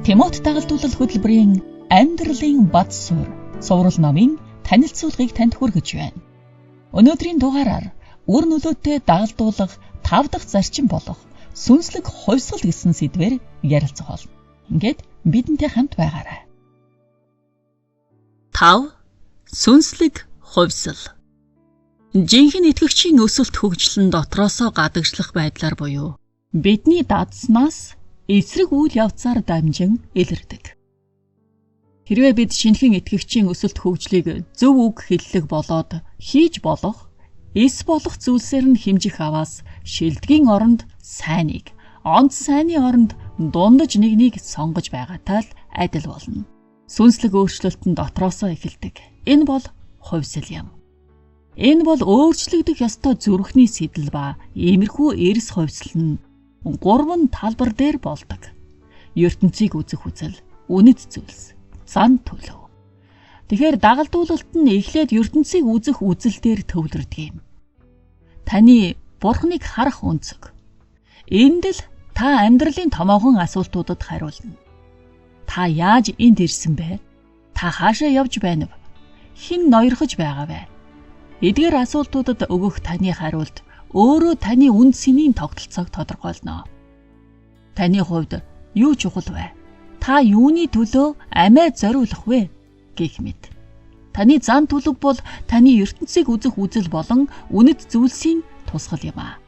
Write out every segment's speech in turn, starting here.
Тимот дагалдуулал хөтөлбөрийн амьдралын бат суурь цовруул номын танилцуулгыг танд хүргэж байна. Өнөөдрийн дугаараар үр нөлөөтэй дагалдуулах 5 дахь зарчим болох сүнслэг хувьсгал гэсэн сэдвээр ярилцах болно. Ингээд бидэнтэй хамт байгаарай. 5. Сүнслэг хувьсгал. Жинхэнэ итгэгчийн өсөлт хөгжлөн дотроосоо гадагшлах байдлаар буюу бидний дадснаас эсрэг үйл явцаар дамжин илэрдэг. Хэрвээ бид шинэхэн итгэгчийн өсөлт хөгжлийг зөв үг хэллэг болоод хийж болох, эс болох зүйлсээр нь хэмжих аваас шилдгийн оронд сайныг, онц сайны оронд дундаж нэгнийг сонгож байгаатай л адил болно. Сүнслэг өөрчлөлт нь дотроосоо эхэлдэг. Энэ бол хувьсэл юм. Энэ бол өөрчлөгдөх ёстой зүрхний сэтэл ба иймэрхүү эрс хувьсэл нь 3 талбар дээр болдог. ертөнцийг үзэх үзэл, үнэт зүйлс, зан төлөв. Тэгэхээр дагалдуулалт нь эхлээд ертөнцийг үзэх үзэл дээр төвлөрдөг юм. Таны Бурхныг харах өнцөг. Энд л та амьдралын томоохон асуултуудад хариулна. Та яаж энд ирсэн бэ? Та хаашаа явж байна вэ? Хэн ноёрхож байгаа вэ? Эдгээр асуултуудад өгөх таны хариулт өөрөө таны үнд сэнийн тогтолцоог тодорхойлно. Таны хувьд юу чухал вэ? Та юуны төлөө амиа зориулах вэ? Гэх мэт. Таны зан төлөв бол таны ертөнцийг үзэх үзэл болон үнэт зүйлсийн тусгал юм аа.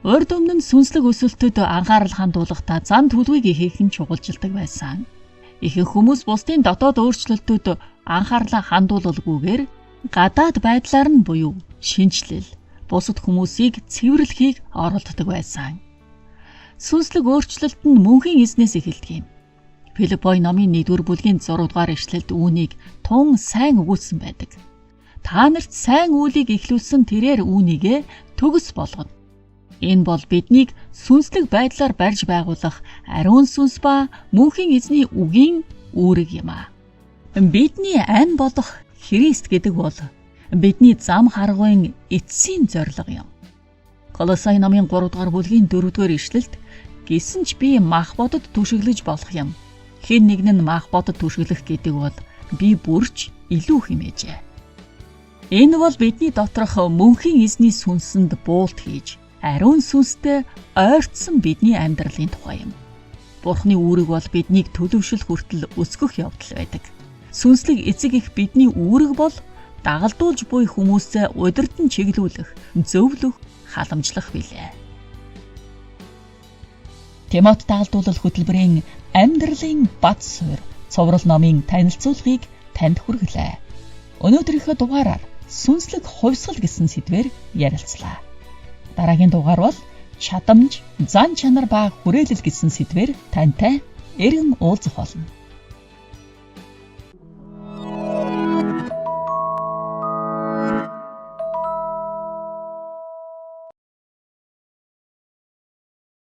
Урд өмнө нь сүнслэг өсөлтөд анхаарал хандуулахдаа зан төлөвийг ихээхэн чухалчилдаг байсан. Ихэнх хүмүүс бусдын дотоод өөрчлөлтөд анхаарлаа хандуулалгүйгээр гадаад байдлаар нь буюу шинжлэл, бусад хүмүүсийг цэвэрлэхийг оролддог байсан. Сүнслэг өөрчлөлт нь мөнхийн эзнээс эхэлдэг юм. Филиппой номын 1-р бүлгийн 6 дугаар эшлэлд үүнийг тун сайн өгүүлсэн байдаг. Та нарт сайн үйлийг эхлүүлсэн тэрээр үүнийгээ төгс болгоно. Энэ бол биднийг сүнслэг байдлаар барьж байгуулах ариун сүнс ба мөнхийн эзний үгийн үүрэг юм аа. Бидний ань болох Христ гэдэг бол бидний зам харгуйн эцсийн зорилго юм. Колосай номын 3 дугаар бүлгийн 4 дугаар эшлэлд "Гэсэн ч би мах бодод түшиглэж болох юм. Хэн нэг нь мах бодод түшиглэх гэдэг бол би бүрч илүү хэмээжээ." Энэ бол бидний доторх мөнхийн эзний сүнсэнд буулт хийж, ариун сүнстэй ойртсон бидний амьдралын тухай юм. Бурхны үүрэг бол биднийг төлөвшөл хүртэл өсгөх явдал байдаг. Сүнслэг эцэг их бидний үүрэг бол дагалдуулж буй хүмүүсээ удирдан чиглүүлэх, зөвлөх, халамжлах билээ. Тимот дагалдуулал хөтөлбөрийн амьдралын бат суурь цовруул номын танилцуулгыг танд хүргэлээ. Өнөөдрийнхөө дугаараар сүнслэг хувьсгал гэсэн сэдвээр ярилцлаа. Дараагийн дугаар бол чадамж, зан чанар ба хүрээлэл гэсэн сэдвээр тантай эргэн уулзах болно.